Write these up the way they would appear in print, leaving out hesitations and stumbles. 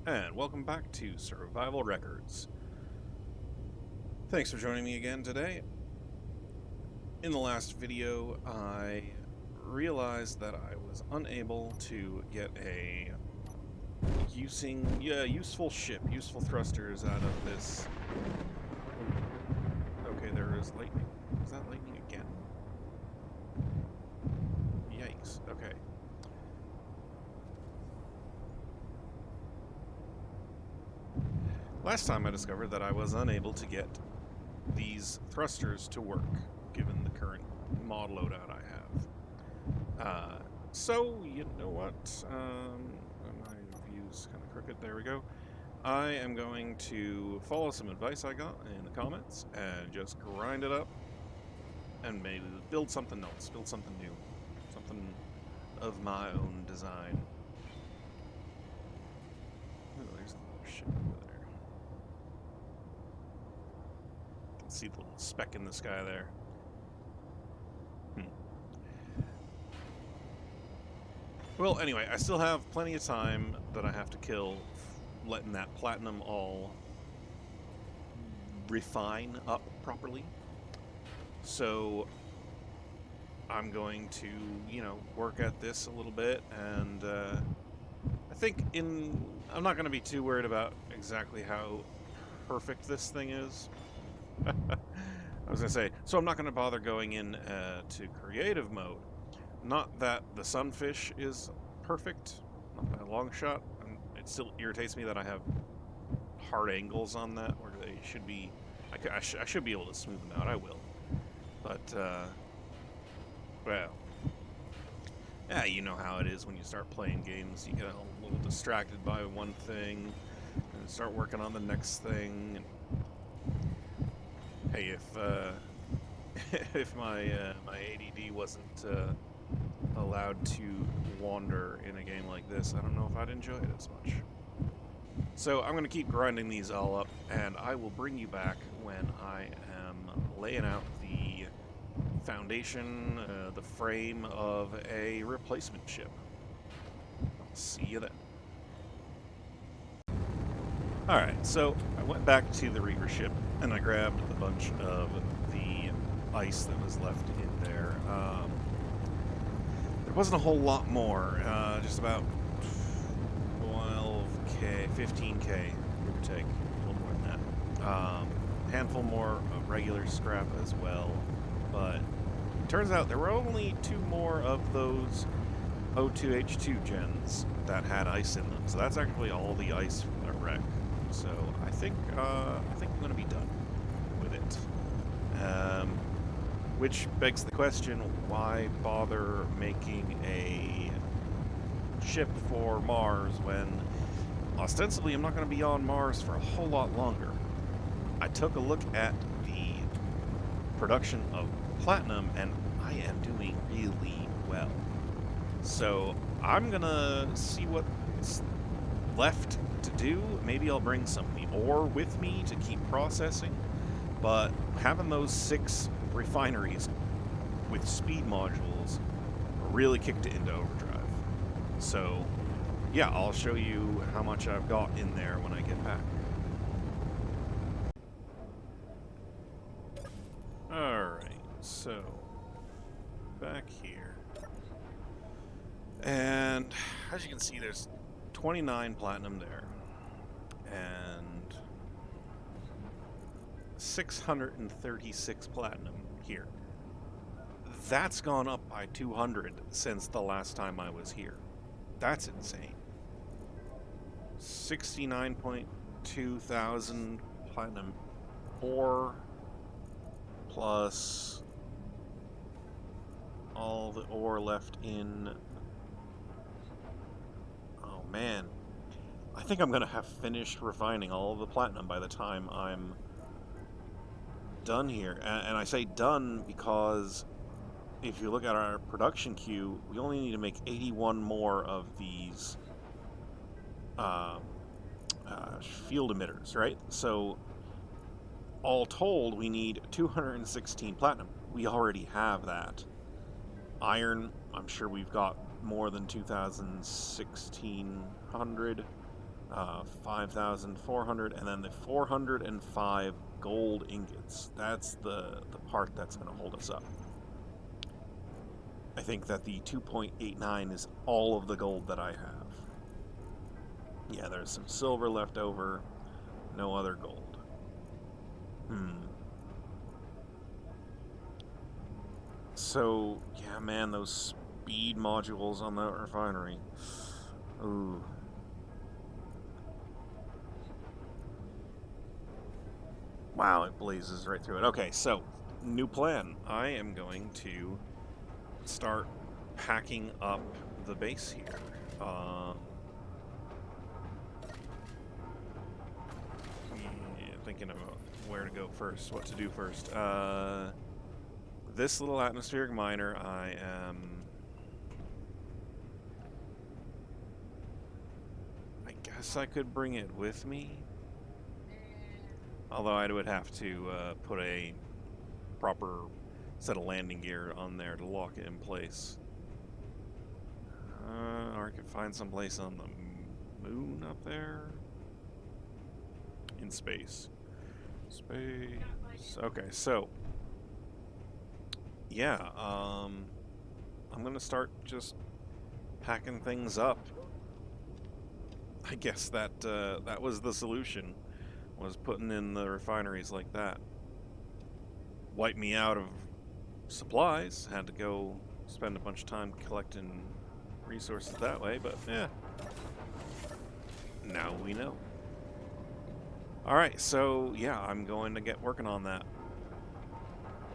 and welcome back to Survival Records. Thanks for joining me again today. In the last video, I realized that I was unable to get a useful thrusters out of this. Okay, there is lightning. Is that lightning again? Yikes, okay. Last time I discovered that I was unable to get these thrusters to work, given the current mod loadout I have. So, you know what? My view's kind of crooked. There we go. I am going to follow some advice I got in the comments and just grind it up and maybe build something else, build something new, something of my own design. Oh, there's a little ship over there. See the little speck in the sky there. Well, anyway, I still have plenty of time that I have to kill letting that platinum all refine up properly. So I'm going to, work at this a little bit, and I think I'm not going to be too worried about exactly how perfect this thing is. I was going to say, so I'm not going to bother going in to creative mode. Not that the sunfish is perfect, not by a long shot. It still irritates me that I have hard angles on that where they should be. I should be able to smooth them out. I will. But, well, yeah, you know how it is when you start playing games. You get a little distracted by one thing and start working on the next thing. And hey, if my ADD wasn't allowed to wander in a game like this, I don't know if I'd enjoy it as much. So I'm going to keep grinding these all up, and I will bring you back when I am laying out the foundation, the frame of a replacement ship. I'll see you then. Alright, so I went back to the Reaver ship, and I grabbed a bunch of the ice that was left in there. There wasn't a whole lot more, just about 12k, 15k, give or take, a little more than that. Handful more of regular scrap as well, but it turns out there were only 2 more of those O2H2 gens that had ice in them, so that's actually all the ice from the wreck. So I think I'm going to be done with it. Which begs the question, why bother making a ship for Mars when ostensibly I'm not going to be on Mars for a whole lot longer? I took a look at the production of platinum, and I am doing really well. So I'm going to see what's left to do. Maybe I'll bring some of the ore with me to keep processing, but having those 6 refineries with speed modules really kicked it into overdrive. So yeah, I'll show you how much I've got in there when I get back. Alright, so back here, and as you can see, there's 29 platinum there and 636 platinum here. That's gone up by 200 since the last time I was here. That's insane. 69.2 thousand platinum ore plus all the ore left in. Oh man, I think I'm gonna have finished refining all of the platinum by the time I'm done here. And I say done because if you look at our production queue, we only need to make 81 more of these field emitters, right? So all told, we need 216 platinum. We already have that. Iron, I'm sure we've got more than 2,1600. 5,400, and then the 405 gold ingots. That's the part that's going to hold us up. I think that the 2.89 is all of the gold that I have. Yeah, there's some silver left over, no other gold. So, yeah, man, those speed modules on that refinery. Ooh. Wow, it blazes right through it. Okay, so, new plan. I am going to start packing up the base here. Thinking about where to go first, what to do first. This little atmospheric miner, I guess I could bring it with me. Although I would have to put a proper set of landing gear on there to lock it in place. Or I could find some place on the moon up there. In space. Okay, so yeah, I'm gonna start just packing things up. I guess that that was the solution, was putting in the refineries like that. Wiped me out of supplies, had to go spend a bunch of time collecting resources that way, but yeah, now we know. Alright, so yeah, I'm going to get working on that.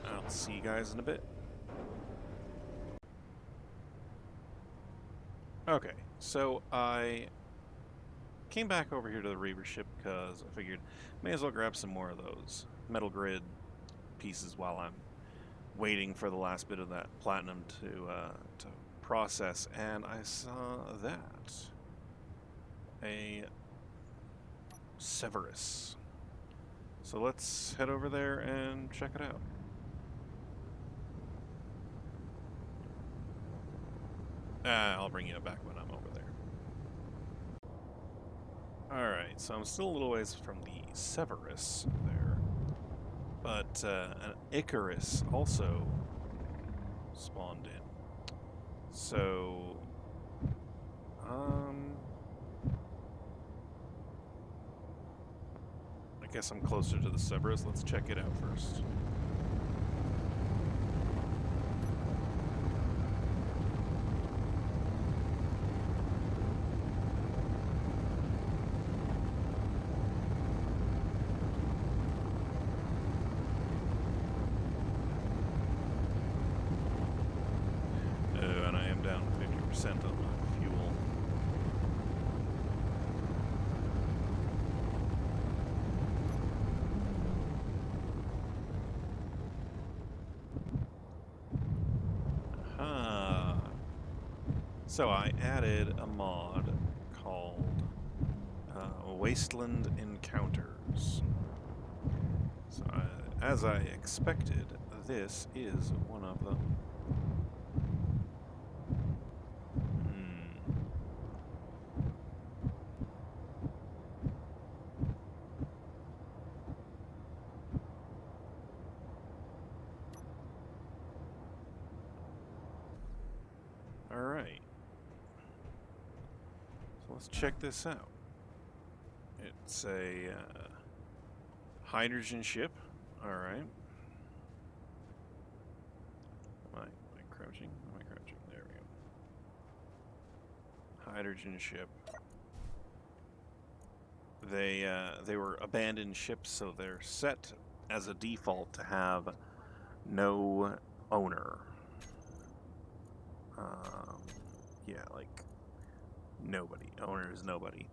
I'll see you guys in a bit. Okay, so I came back over here to the Reaver ship because I figured may as well grab some more of those metal grid pieces while I'm waiting for the last bit of that platinum to process, and I saw that. A Severus. So let's head over there and check it out. I'll bring you back when I'm over there. Alright, so I'm still a little ways from the Severus there. But an Icarus also spawned in. So, I guess I'm closer to the Cerberus. Let's check it out first. And I am down 50% on my fuel. So I added a mod called Wasteland Encounters. So as I expected, this is one of them. Alright. So let's check this out. It's a hydrogen ship. Alright. Am I crouching? Am I crouching? There we go. Hydrogen ship. They were abandoned ships, so they're set as a default to have no owner. Yeah, like nobody. Owner is nobody.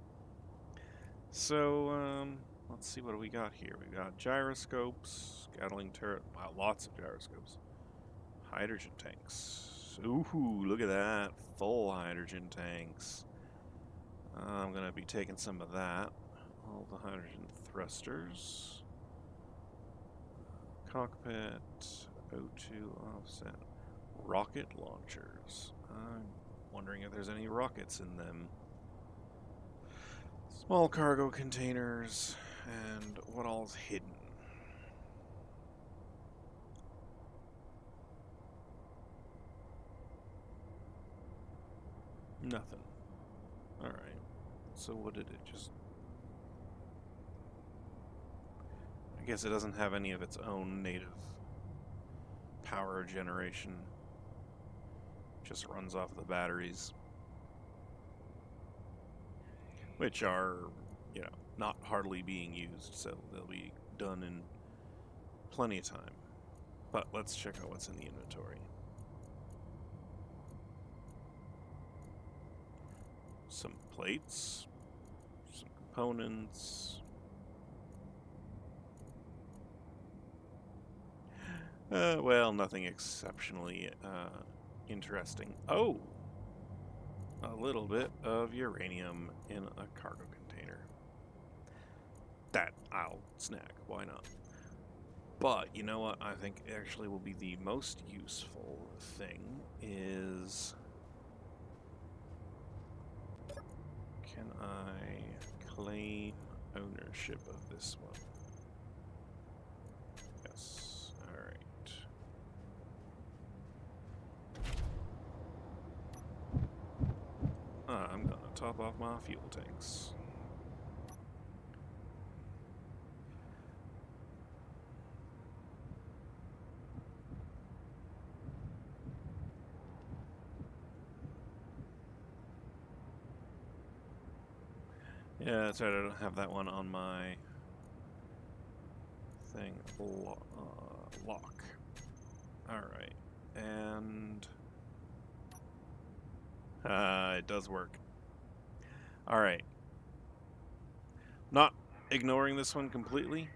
So, let's see what do we got here. We got gyroscopes, Gatling turret. Wow, lots of gyroscopes. Hydrogen tanks. Ooh, look at that. Full hydrogen tanks. I'm going to be taking some of that. All the hydrogen thrusters. Cockpit. O2 offset. Rocket launchers. I'm wondering if there's any rockets in them. Let's Small cargo containers, and what all's hidden? Nothing. Alright. So what did it just... I guess it doesn't have any of its own native power generation. It just runs off the batteries. Which are, you know, not hardly being used, so they'll be done in plenty of time. But let's check out what's in the inventory. Some plates, some components. Well, nothing exceptionally interesting. Oh! A little bit of uranium in a cargo container. That I'll snag, why not? But, you know what I think actually will be the most useful thing is... Can I claim ownership of this one? Yes, alright. I'm gonna top off my fuel tanks. Yeah, that's right, I don't have that one on my thing. Lock. Alright, and... it does work. Alright. Not ignoring this one completely.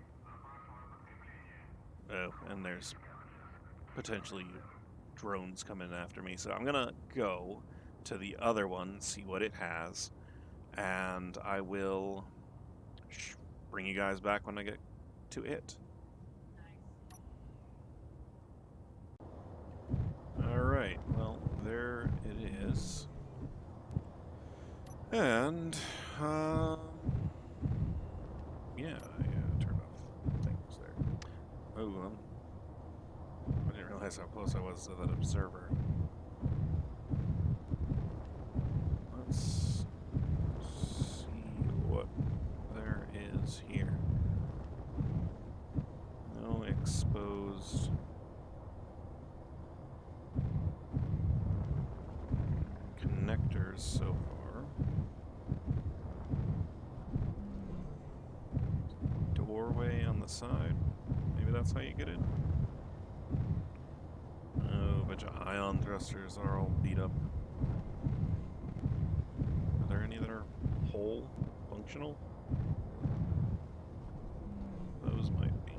Oh, and there's potentially drones coming after me, so I'm gonna go to the other one, see what it has, and I will bring you guys back when I get to it. Alright, well, there it is. And, yeah, I turned off things there. Oh, I didn't realize how close I was to that observer. Let's see what there is here. No exposed connectors so far. Doorway on the side. Maybe that's how you get in. Oh, a bunch of ion thrusters are all beat up. Are there any that are whole, functional? Those might be.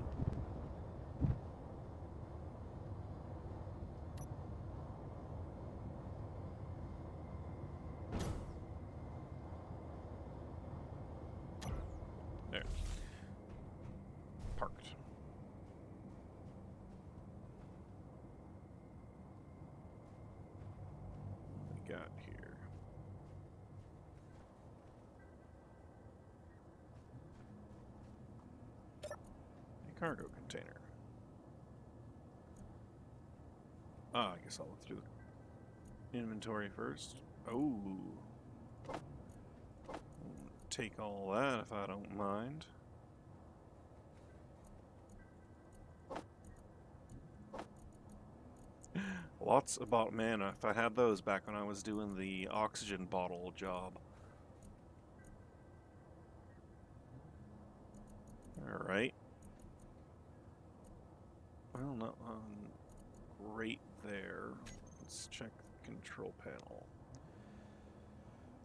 There. Parked. What we got here? A cargo container. I guess I'll look through the inventory first. Oh. Take all that if I don't mind. Lots about mana. If I had those back when I was doing the oxygen bottle job. Alright. Well, not right there. Let's check the control panel.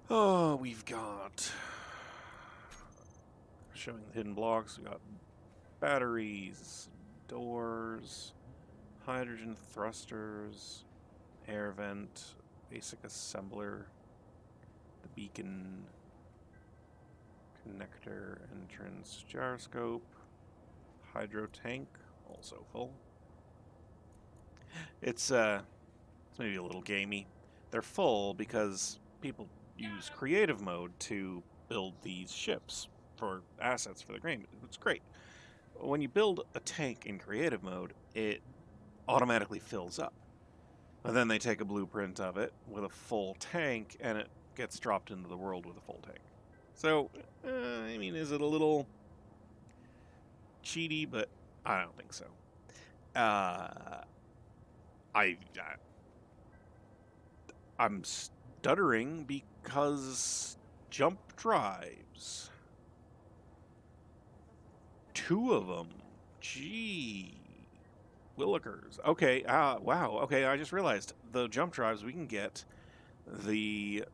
Oh, we've got... Showing the hidden blocks, we got batteries, doors, hydrogen thrusters, air vent, basic assembler, the beacon, connector, entrance, gyroscope, hydro tank, also full. It's maybe a little gamey. They're full because people use creative mode to build these ships for assets for the game. It's great. When you build a tank in creative mode, it automatically fills up. And then they take a blueprint of it with a full tank, and it gets dropped into the world with a full tank. So, I mean, is it a little cheaty? But I don't think so. I'm stuttering because jump drives. 2 of them. Gee. Willikers. Okay, wow. Okay, I just realized the jump drives, we can get the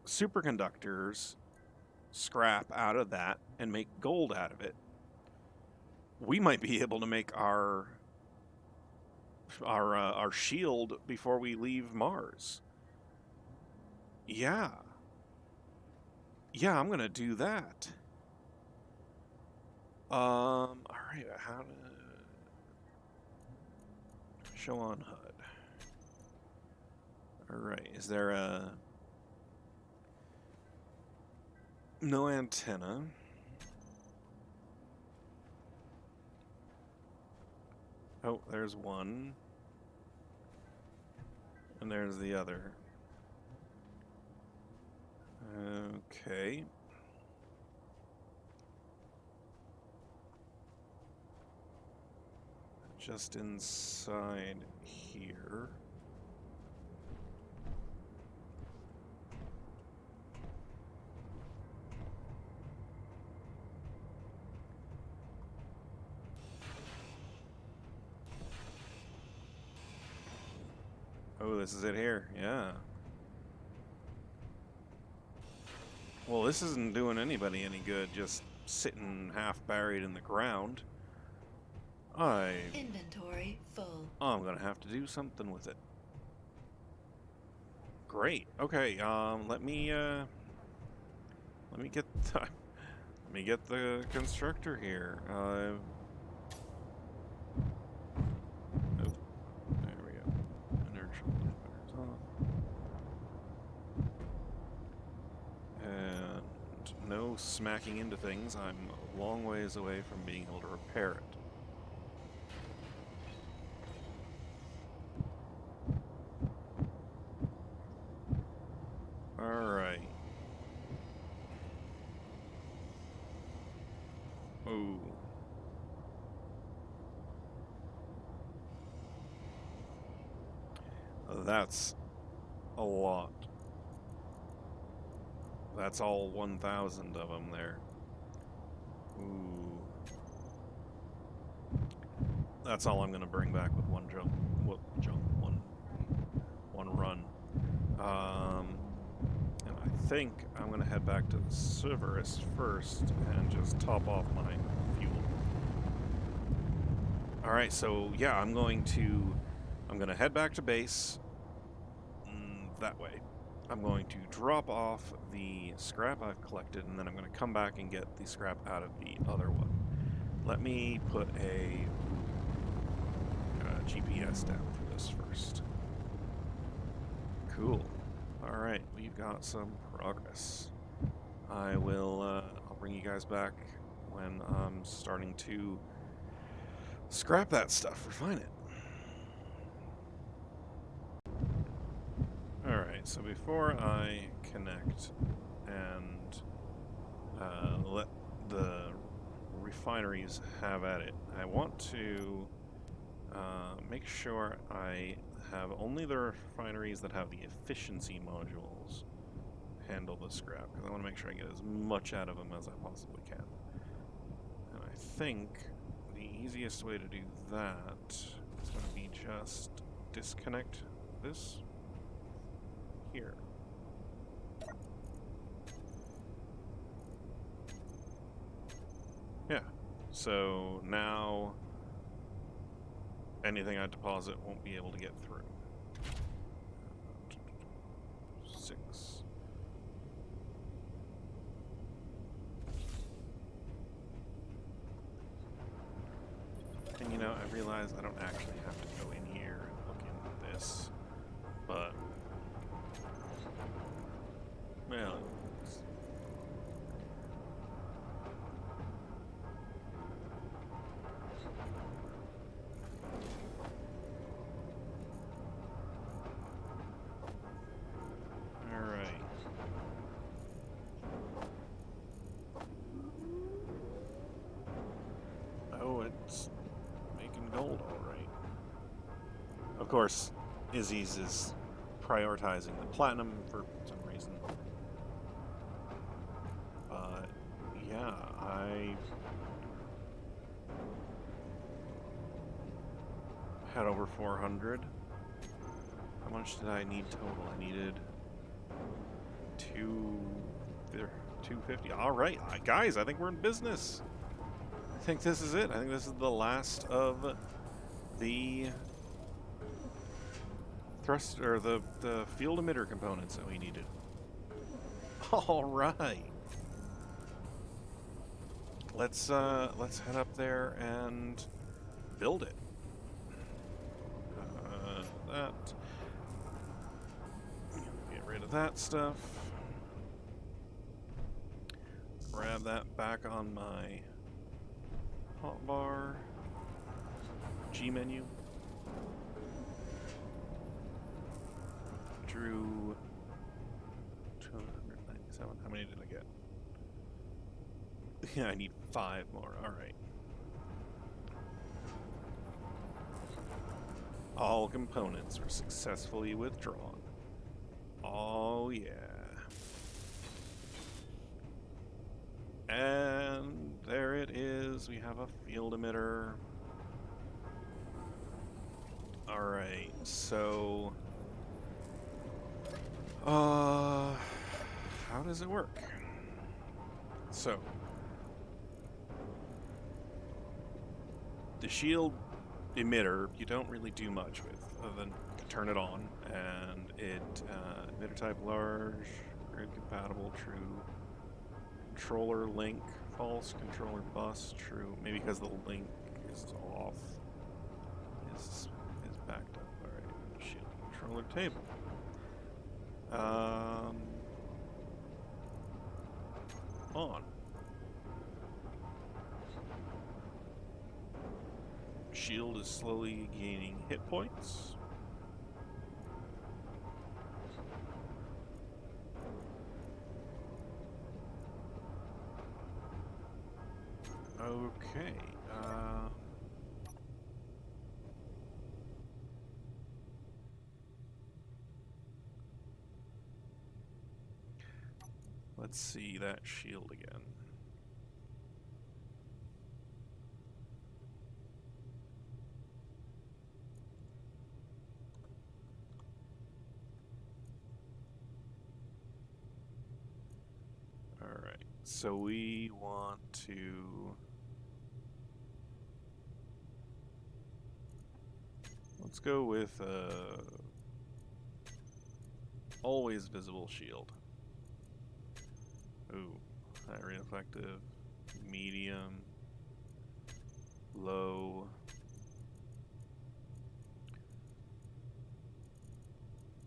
superconductors scrap out of that and make gold out of it. We might be able to make our shield before we leave Mars. Yeah. Yeah, I'm gonna do that. All right. How to show on HUD? All right. Is there a no antenna? Oh, there's one. And there's the other. Okay. Just inside here. Oh, this is it here. Yeah. Well, this isn't doing anybody any good, just sitting half buried in the ground. Inventory full. I'm gonna have to do something with it. Great. Okay. Let me get let me get the constructor here. Oh, there we go. Inertial dampers off. And no smacking into things. I'm a long ways away from being able to repair it. Alright. Ooh. That's a lot. That's all 1,000 of them there. Ooh. That's all I'm gonna bring back with one jump. One run. And I think I'm gonna head back to the Cerberus first and just top off my fuel. Alright, so yeah, I'm gonna head back to base that way. I'm going to drop off the scrap I've collected, and then I'm going to come back and get the scrap out of the other one. Let me put a GPS down for this first. Cool. Alright, we've got some progress. I'll bring you guys back when I'm starting to scrap that stuff, refine it. Alright, so before I connect and let the refineries have at it, I want to make sure I have only the refineries that have the efficiency modules handle the scrap, because I want to make sure I get as much out of them as I possibly can. And I think the easiest way to do that is going to be just disconnect this here. Yeah, so now anything I deposit won't be able to get through. 6. And you know, I realize I don't actually have to go in here and look into this, but well, course, Izzy's is prioritizing the platinum for some reason. But yeah, I had over 400. How much did I need total? I needed 250. All right, guys, I think we're in business. I think this is it. I think this is the last of the thrust or the field emitter components that we needed. All right. Let's head up there and build it. That. Get rid of that stuff. Grab that back on my hotbar. G menu. Drew 297. How many did I get? Yeah, I need 5 more. Alright. All components are successfully withdrawn. Oh, yeah. And there it is. We have a field emitter. Alright, so... how does it work? So... the shield emitter, you don't really do much with, other than turn it on, and it, emitter type large, grid compatible, true, controller link, false, controller bus, true, maybe because the link is off, is backed up, alright, shield controller table. On. Shield is slowly gaining hit points. Okay. Let's see that shield again. Alright, so we want to... let's go with always visible shield. Ooh, high rate effective, medium, low.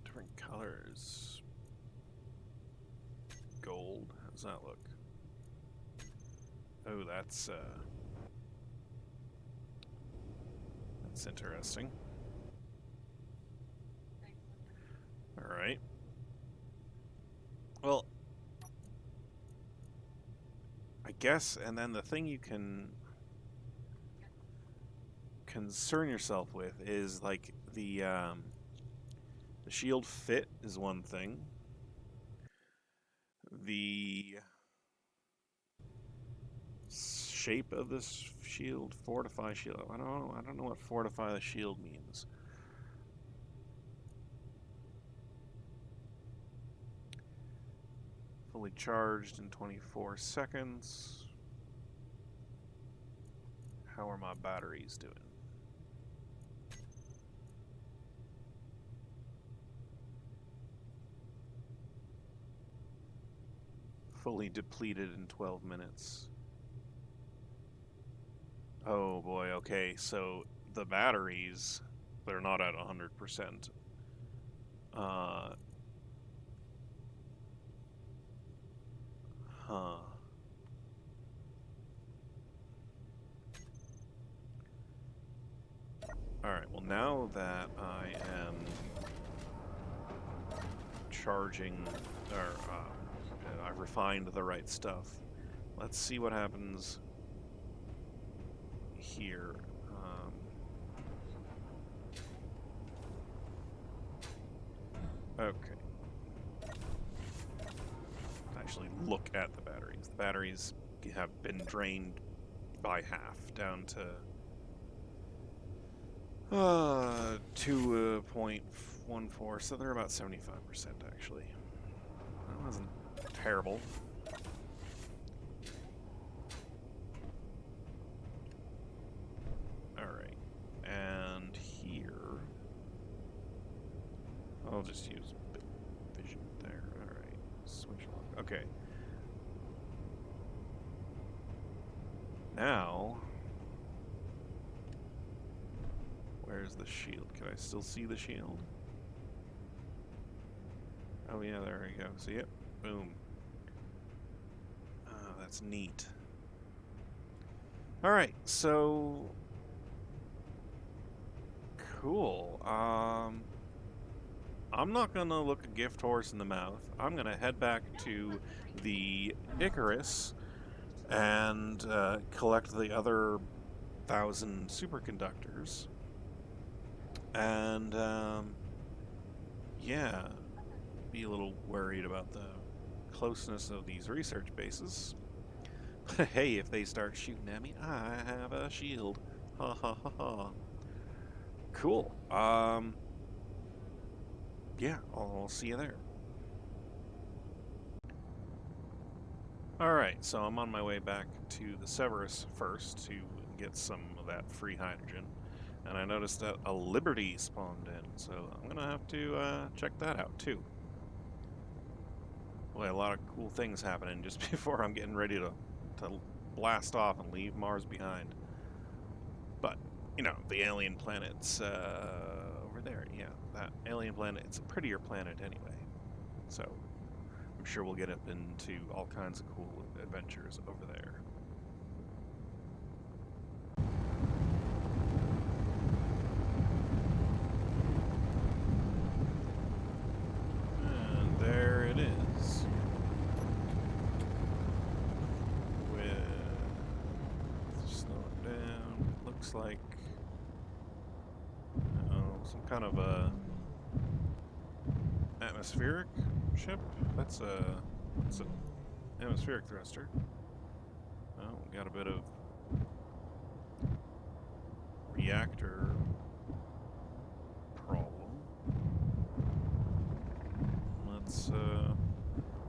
Different colors. Gold. How does that look? Oh, that's interesting. All right. Well, I guess, and then the thing you can concern yourself with is like the shield fit is one thing. The shape of this shield, fortify shield. I don't know what fortify the shield means. Fully charged in 24 seconds. How are my batteries doing? Fully depleted in 12 minutes. Oh boy, okay, so the batteries, they're not at 100%. Alright, well now that I am charging, or I've refined the right stuff, let's see what happens here. Okay. Actually look at the batteries. The batteries have been drained by half, down to 2.14, so they're about 75% actually. That wasn't terrible. Alright, and here, I'll just use vision there. Alright, switch lock. Okay. Now, where's the shield? Can I still see the shield? Oh yeah, there we go. See it? Boom. Oh, that's neat. Alright, so... Cool. I'm not gonna look a gift horse in the mouth. I'm gonna head back to the Icarus and collect the other 1,000 superconductors. And, yeah, be a little worried about the closeness of these research bases. But hey, if they start shooting at me, I have a shield. Ha ha ha ha. Cool. Yeah, I'll see you there. Alright, so I'm on my way back to the Cerberus first to get some of that free hydrogen. And I noticed that a Liberty spawned in, so I'm gonna have to check that out too. Boy, a lot of cool things happening just before I'm getting ready to blast off and leave Mars behind. But, you know, the alien planet's over there. Yeah, that alien planet, it's a prettier planet anyway. So, I'm sure we'll get up into all kinds of cool adventures over there. And there it is. Slow it down. Looks like some kind of a atmospheric ship. That's an atmospheric thruster. Oh, we got a bit of reactor problem.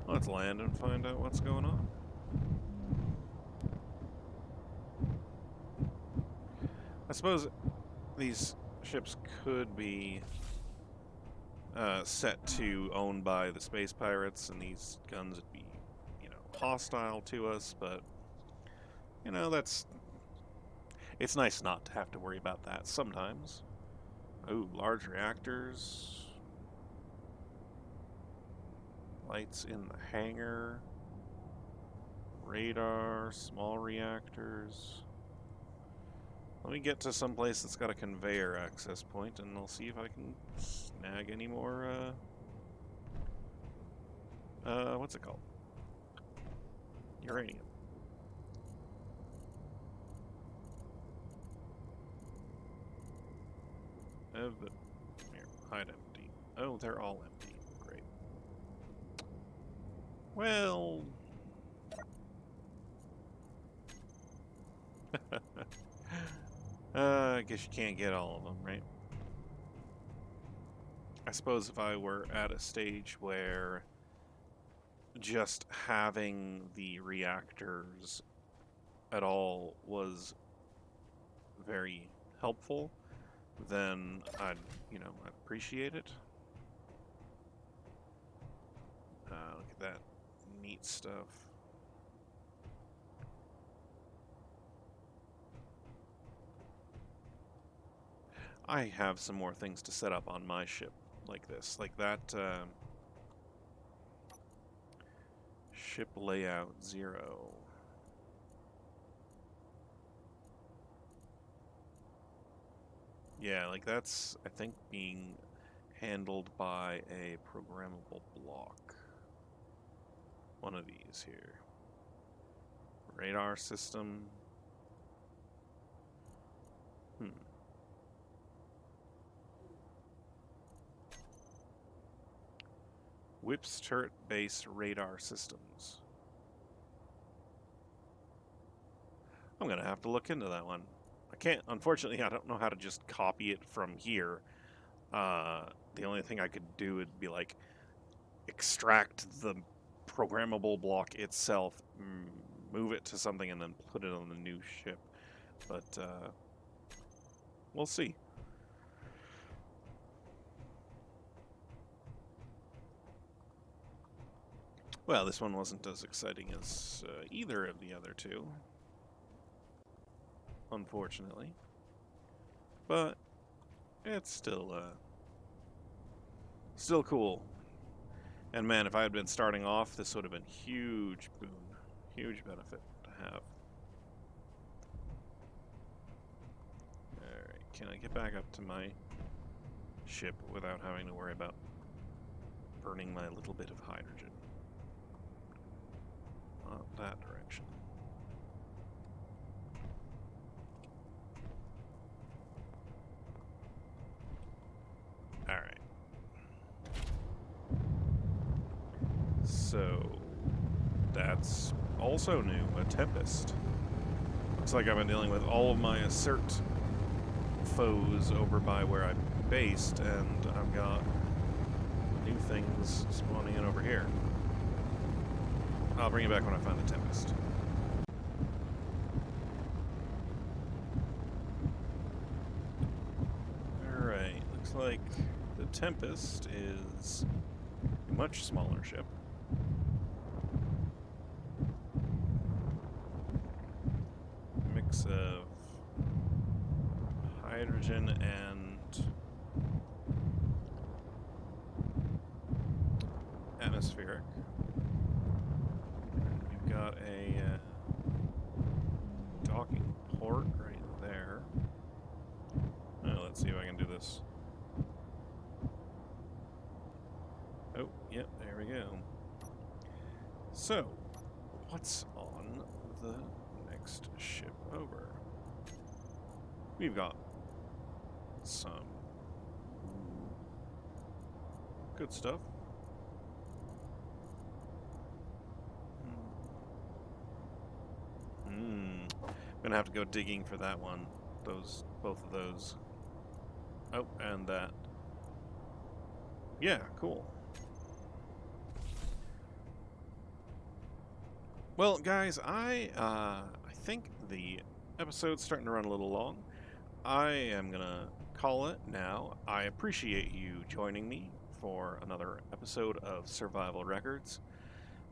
Let's land and find out what's going on. I suppose these ships could be set to owned by the space pirates, and these guns would be, you know, hostile to us, but, you know, it's nice not to have to worry about that sometimes. Ooh, large reactors. Lights in the hangar. Radar, small reactors. Let me get to some place that's got a conveyor access point, and I'll see if I can snag any more, what's it called? Uranium. Here, hide empty. Oh, they're all empty. Great. Well... I guess you can't get all of them, right? I suppose if I were at a stage where just having the reactors at all was very helpful, then I'd appreciate it. Look at that neat stuff. I have some more things to set up on my ship like this. Like that ship layout 0. Yeah, like that's, I think, being handled by a programmable block. One of these here. Radar system. Whips turret-based radar systems. I'm going to have to look into that one. I can't, unfortunately, I don't know how to just copy it from here. The only thing I could do would be like extract the programmable block itself, move it to something, and then put it on the new ship. But we'll see. Well, this one wasn't as exciting as either of the other two, unfortunately. But it's still cool. And man, if I had been starting off, this would have been huge boon, huge benefit to have. Alright, can I get back up to my ship without having to worry about burning my little bit of hydrogen? Not that direction. Alright. So, that's also new, a Tempest. Looks like I've been dealing with all of my assert foes over by where I'm based, and I've got new things spawning in over here. I'll bring you back when I find the Tempest. Alright, looks like the Tempest is a much smaller ship. Mix of hydrogen and atmospheric. We've got a docking port right there. Let's see if I can do this. Oh, yep, there we go. So, what's on the next ship over? We've got some good stuff. Gonna have to go digging for that one. Both of those. Oh, and that. Yeah, cool. Well, guys, I think the episode's starting to run a little long. I am gonna call it now. I appreciate you joining me for another episode of Survival Records.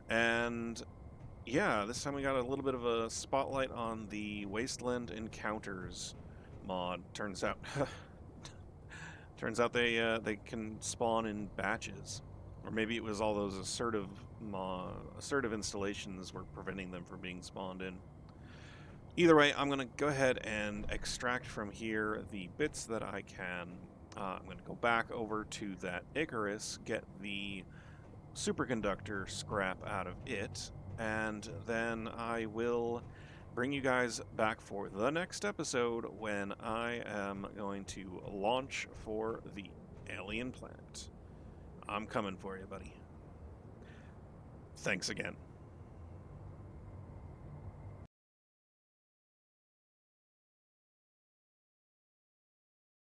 And yeah, this time we got a little bit of a spotlight on the Wasteland Encounters mod. Turns out they can spawn in batches. Or maybe it was all those assertive installations were preventing them from being spawned in. Either way, I'm going to go ahead and extract from here the bits that I can. I'm going to go back over to that Icarus, get the superconductor scrap out of it, and then I will bring you guys back for the next episode when I am going to launch for the alien planet. I'm coming for you, buddy. Thanks again.